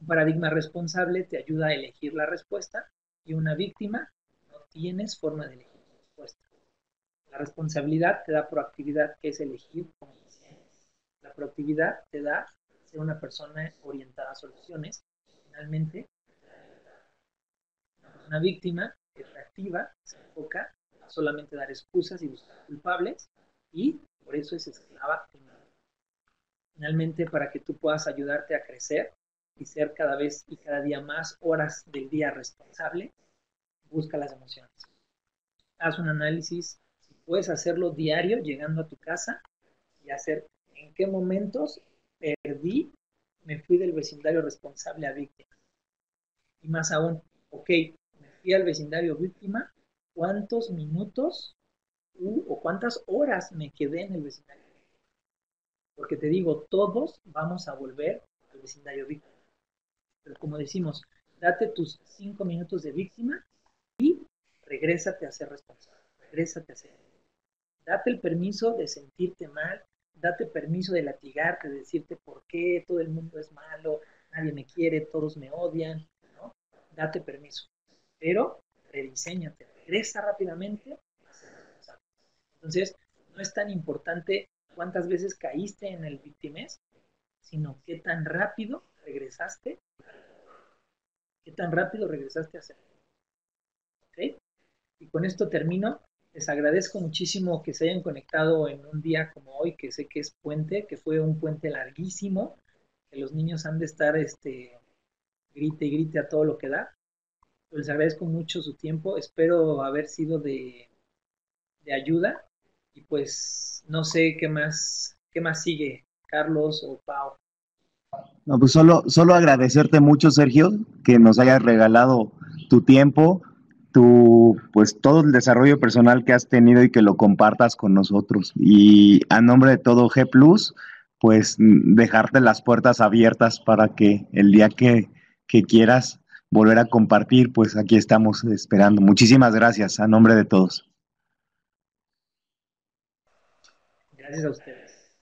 Un paradigma responsable te ayuda a elegir la respuesta y una víctima no tienes forma de elegir la respuesta. La responsabilidad te da proactividad, que es elegir como decisiones. La proactividad te da ser una persona orientada a soluciones. Finalmente, una persona víctima es reactiva, se enfoca a solamente dar excusas y buscar culpables y por eso es esclava de miedo. Finalmente, para que tú puedas ayudarte a crecer y ser cada vez y cada día más horas del día responsable, busca las emociones. Haz un análisis, si puedes hacerlo diario llegando a tu casa y hacer en qué momentos perdí, me fui del vecindario responsable a víctima. Y más aún, ok, me fui al vecindario víctima, ¿cuántos minutos o cuántas horas me quedé en el vecindario? Porque te digo, todos vamos a volver al vecindario víctima. Pero como decimos, date tus 5 minutos de víctima y regrésate a ser responsable, regrésate a ser. Date el permiso de sentirte mal, date permiso de latigarte, de decirte por qué todo el mundo es malo, nadie me quiere, todos me odian, ¿no? Date permiso, pero rediseñate, regresa rápidamente a ser responsable. Entonces, no es tan importante cuántas veces caíste en el victimez, sino qué tan rápido regresaste a ser. ¿Ok? Y con esto termino. Les agradezco muchísimo que se hayan conectado en un día como hoy, que sé que es puente, que fue un puente larguísimo, que los niños han de estar grite y grite a todo lo que da. Les agradezco mucho su tiempo, espero haber sido de ayuda y pues no sé qué más sigue, Carlos o Pau. No, pues solo agradecerte mucho, Sergio, que nos hayas regalado tu tiempo, pues todo el desarrollo personal que has tenido y que lo compartas con nosotros. Y a nombre de todo G Plus, pues dejarte las puertas abiertas para que el día que quieras volver a compartir, pues aquí estamos esperando. Muchísimas gracias a nombre de todos. Gracias a ustedes.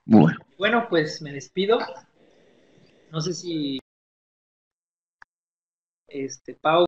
Bueno. Bueno, pues me despido. No sé si Pau